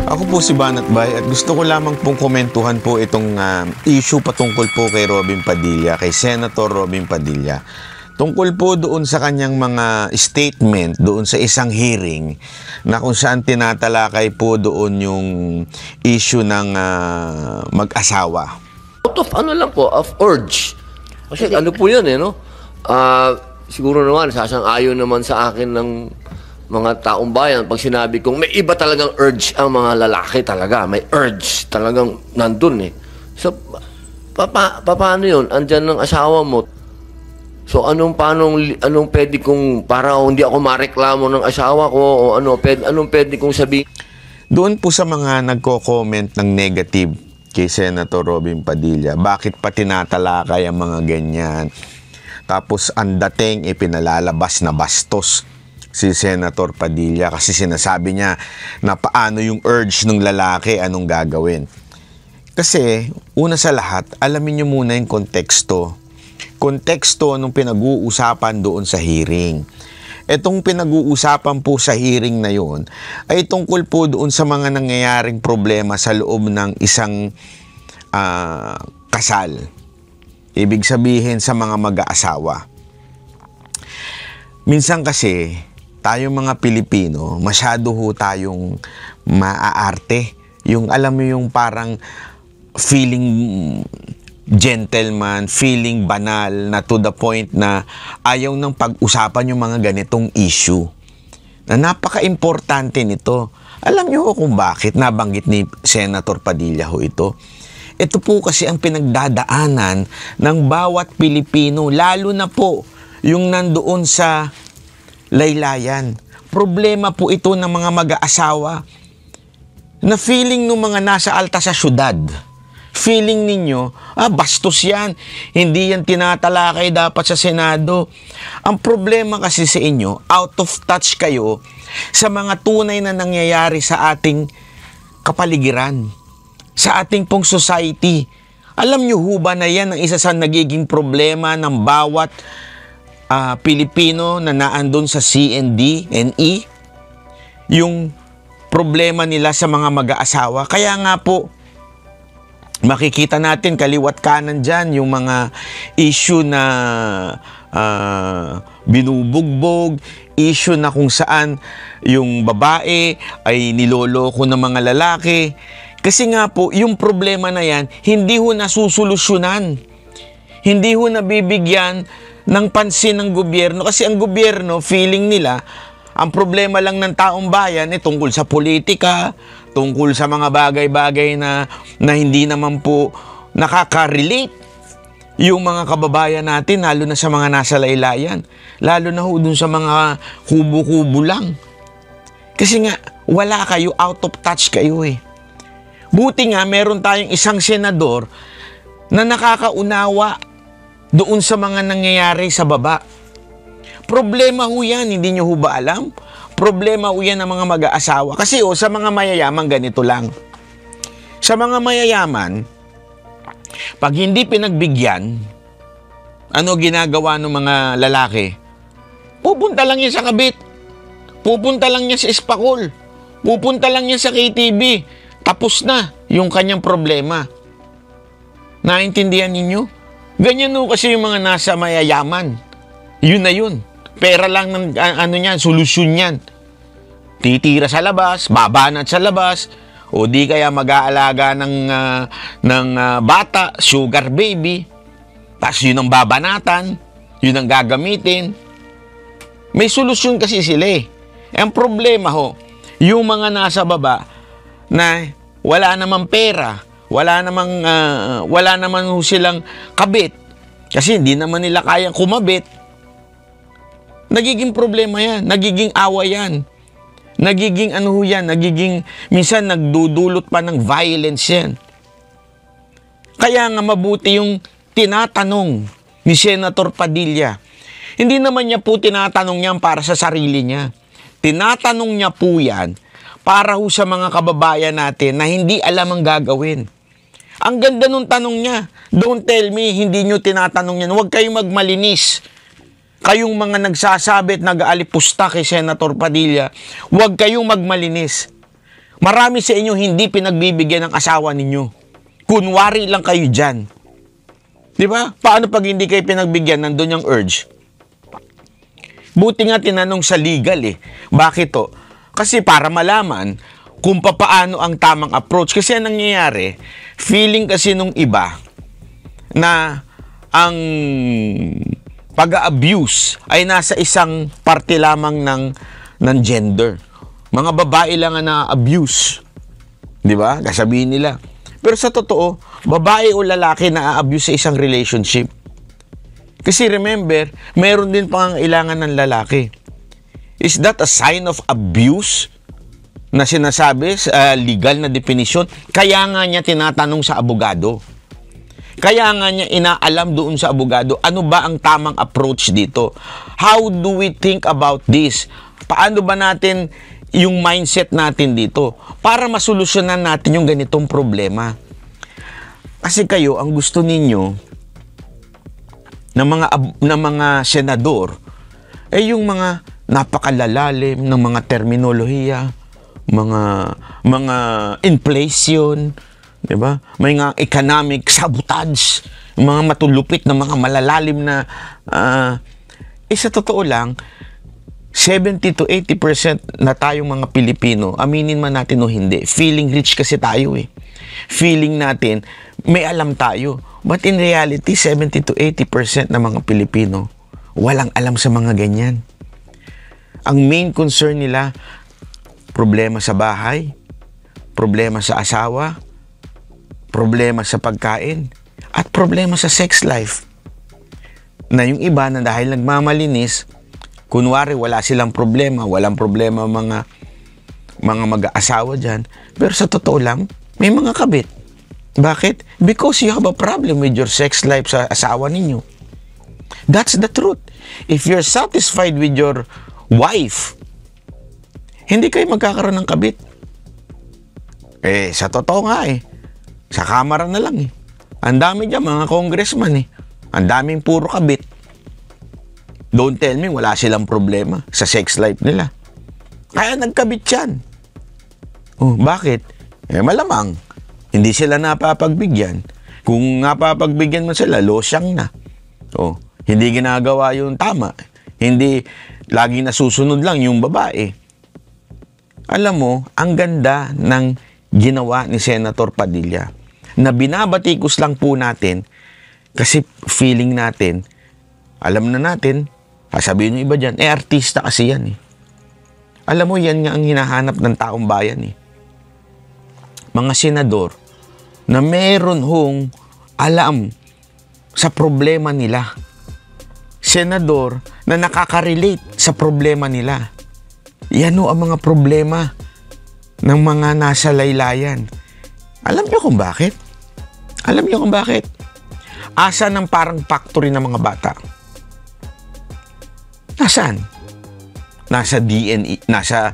Ako po si Banat Bay at gusto ko lamang pong komentuhan po itong issue patungkol po kay Robin Padilla, kay Senator Robin Padilla. Tungkol po doon sa kanyang mga statement doon sa isang hearing na kung saan tinatalakay po doon yung issue ng mag-asawa. Out of ano lang po, of urge. Kasi ano po yan no? Siguro naman, sasang-ayon naman sa akin ng mga taong bayan pag sinabi kong may iba talagang urge ang mga lalaki talaga. May urge talagang nandun So, paano yun? Andyan ng asawa mo. So, anong pwede kong, para hindi ako mareklamo ng asawa ko, o anong pwede kong sabihin? Doon po sa mga nagko-comment ng negative kay Senator Robin Padilla, bakit pa tinatalakay ang mga ganyan? Tapos, ang dating ipinalalabas na bastos si Senator Padilla kasi sinasabi niya na paano yung urge ng lalaki, anong gagawin. Kasi, una sa lahat, alamin niyo muna yung konteksto. Konteksto nung pinag-uusapan doon sa hearing. Etong pinag-uusapan po sa hearing na yun ay tungkol po doon sa mga nangyayaring problema sa loob ng isang kasal. Ibig sabihin sa mga mag-aasawa. Minsan kasi, tayong mga Pilipino, masyado ho tayong maaarte. Yung alam mo yung parang feeling gentleman, feeling banal na to the point na ayaw nang pag-usapan yung mga ganitong issue. Na napaka-importante nito. Alam niyo kung bakit nabanggit ni Senator Padilla ho ito? Ito po kasi ang pinagdadaanan ng bawat Pilipino, lalo na po yung nandoon sa laylayan. Problema po ito ng mga mag-aasawa na feeling ng mga nasa alta sa syudad. Feeling ninyo, bastos yan. Hindi yan tinatalakay dapat sa Senado. Ang problema kasi sa inyo, out of touch kayo sa mga tunay na nangyayari sa ating kapaligiran, sa ating pong society. Alam nyo ho ba na yan ang isa sa nagiging problema ng bawat Pilipino na naandun sa CND, NE, yung problema nila sa mga mag-aasawa. Kaya nga po, makikita natin kaliwat kanan dyan yung mga issue na binubugbog, issue na kung saan yung babae ay niloloko ng mga lalaki. Kasi nga po, yung problema na yan, hindi ho nasusolusyonan. Hindi ho nabibigyan ng pansin ng gobyerno. Kasi ang gobyerno, feeling nila, ang problema lang ng taong bayan ay tungkol sa politika, tungkol sa mga bagay-bagay na hindi naman po nakaka-relate yung mga kababayan natin, lalo na sa mga nasa laylayan. Lalo na ho dun sa mga kubo-kubo lang. Kasi nga, wala kayo, out of touch kayo Buti nga, meron tayong isang senador na nakakaunawa doon sa mga nangyayari sa baba. Problema ho yan, hindi nyo ho ba alam? Problema ho yan ng mga mag-aasawa. Kasi sa mga mayayaman, ganito lang. Sa mga mayayaman, pag hindi pinagbigyan, ano ginagawa ng mga lalaki? Pupunta lang yan sa kabit. Pupunta lang yan sa espakol. Pupunta lang yan sa KTV. Tapos na yung kanyang problema. Naintindihan ninyo? Ganyan no kasi yung mga nasa mayayaman. Yun na yun. Pera lang ng niyan, solusyon yan. Titira sa labas, babanat sa labas, o di kaya mag-aalaga ng bata, sugar baby. Tapos yun ang babanatan, yun ang gagamitin. May solusyon kasi sila Ang problema yung mga nasa baba na wala namang pera, wala naman ho silang kabit kasi hindi naman nila kayang kumabit. Nagiging problema yan, nagiging away yan, nagiging minsan nagdudulot pa ng violence yan. Kaya nga mabuti yung tinatanong ni Senator Padilla. Hindi naman niya po tinatanong yan para sa sarili niya. Tinatanong niya po yan para ho sa mga kababayan natin na hindi alam ang gagawin. Ang ganda nung tanong niya. Don't tell me, hindi nyo tinatanong yan. Huwag kayong magmalinis. Kayong mga nagsasabi at nag-aalipusta kay Senator Padilla, huwag kayong magmalinis. Marami sa inyo hindi pinagbibigyan ng asawa ninyo. Kunwari lang kayo dyan. Di ba? Paano pag hindi kayo pinagbigyan, nandun yung urge? Buti nga tinanong sa legal eh. Bakit to? Kasi para malaman kung paano ang tamang approach. Kasi ang nangyayari, feeling kasi nung iba na ang pag-abuse ay nasa isang parte lamang ng gender. Mga babae lang ang na-abuse. Di ba? Kasabihin nila. Pero sa totoo, babae o lalaki na-abuse sa isang relationship. Kasi remember, meron din pangangailangan ng lalaki. Is that a sign of abuse na sinasabi sa legal na definisyon? Kaya nga niya tinatanong sa abogado. Kaya nga niya inaalam doon sa abogado, ano ba ang tamang approach dito? How do we think about this? Paano ba natin yung mindset natin dito para masolusyonan natin yung ganitong problema? Kasi kayo, ang gusto ninyo ng mga senador ay yung mga napakalalalim ng mga terminolohiya, mga inflation, di ba? May nga economic sabotage, mga matulupit na mga malalalim na sa totoo lang 70 to 80% na tayong mga Pilipino, aminin man natin o hindi, feeling rich kasi tayo eh. Feeling natin, may alam tayo. But in reality, 70 to 80% ng mga Pilipino, walang alam sa mga ganyan. Ang main concern nila, problema sa bahay, problema sa asawa, problema sa pagkain, at problema sa sex life. Na yung iba na dahil nagmamalinis, kunwari wala silang problema, walang problema mga mag-aasawa dyan, pero sa totoo lang, may mga kabit. Bakit? Because you have a problem with your sex life sa asawa ninyo. That's the truth. If you're satisfied with your wife, hindi kayo magkakaroon ng kabit. Sa totoo nga sa kamara na lang Ang dami dyan, mga congressman Ang daming puro kabit. Don't tell me wala silang problema sa sex life nila. Kaya nagkabit yan. Bakit? Malamang, hindi sila napapagbigyan. Kung napapagbigyan mo sila, losyang na. Hindi ginagawa yung tama. Hindi laging nasusunod lang yung babae. Alam mo, ang ganda ng ginawa ni Senator Padilla na binabatikos lang po natin kasi feeling natin, alam na natin, sabihin yung iba dyan, artista kasi yan Alam mo, yan nga ang hinahanap ng taong bayan Mga senador na meron hong alam sa problema nila. Senador na nakaka-relate sa problema nila. Yan ang mga problema ng mga nasa laylayan. Alam niyo kung bakit? Alam niyo kung bakit? Asa ng parang factory ng mga bata? Nasaan? Nasa DNA, nasa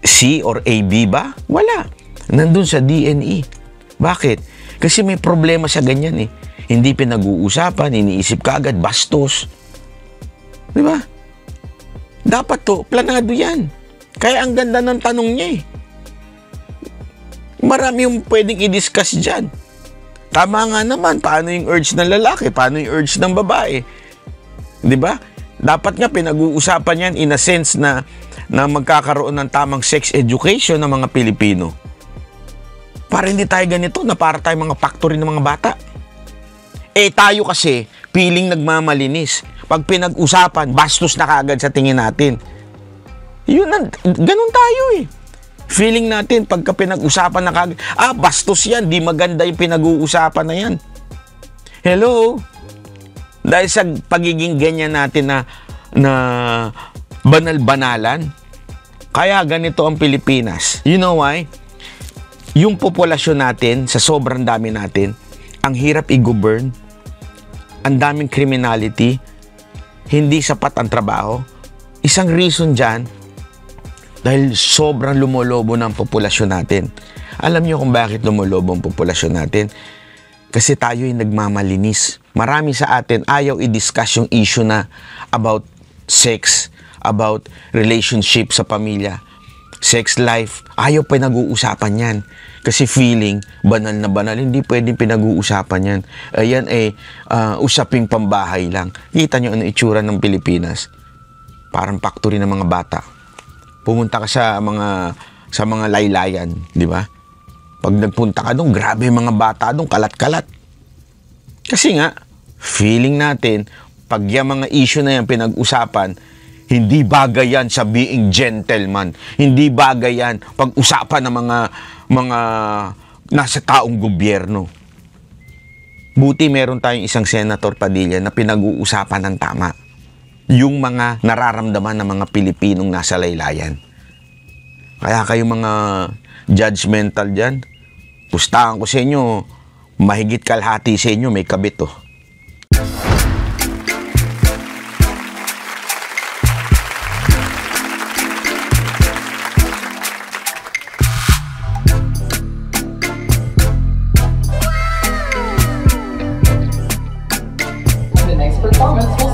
C or AB ba? Wala. Nandun sa DNA. Bakit? Kasi may problema sa ganyan Hindi pinag-uusapan, iniisip kaagad, bastos. Di ba? Dapat to, planado yan. Kaya ang ganda ng tanong niya Marami yung pwedeng i-discuss dyan. Tama nga naman, paano yung urge ng lalaki? Paano yung urge ng babae? Di ba? Dapat nga pinag-uusapan yan in a sense na magkakaroon ng tamang sex education ng mga Pilipino. Para hindi tayo ganito na para tayo mga factory ng mga bata. Tayo kasi, piling nagmamalinis. Pag pinag-usapan, bastos na kaagad sa tingin natin. Ganun tayo Feeling natin, pagka pinag-usapan na kaagad, bastos yan, di maganda yung pinag-uusapan na yan. Hello? Dahil sa pagiging ganyan natin na banal-banalan, kaya ganito ang Pilipinas. You know why? Yung populasyon natin, sa sobrang dami natin, ang hirap i-govern, ang daming criminality, hindi sapat ang trabaho. Isang reason dyan, dahil sobrang lumolobo ng populasyon natin. Alam niyo kung bakit lumolobo ang populasyon natin? Kasi tayo ay nagmamalinis. Marami sa atin ayaw i-discuss yung issue na about sex, about relationship sa pamilya. sex life, ayaw pinag-uusapan yan. Kasi feeling, banal na banal, hindi pwedeng pinag-uusapan yan. Ayan usaping pambahay lang. Kita nyo ano itsura ng Pilipinas. Parang factory ng mga bata. Pumunta ka sa mga laylayan, di ba? Pag nagpunta ka doon, grabe yung mga bata doon, kalat-kalat. Kasi nga, feeling natin, pag yung mga issue na yan pinag-usapan, hindi bagay yan sa being gentleman. Hindi bagay yan pag-usapan ng mga nasa taong gobyerno. Buti meron tayong isang Senator Padilla na pinag-uusapan ng tama. Yung mga nararamdaman ng mga Pilipinong nasa laylayan. Kaya kayo mga judgmental dyan, pustahan ko sa inyo, mahigit kalahati sa inyo may kabit oh. The next performance will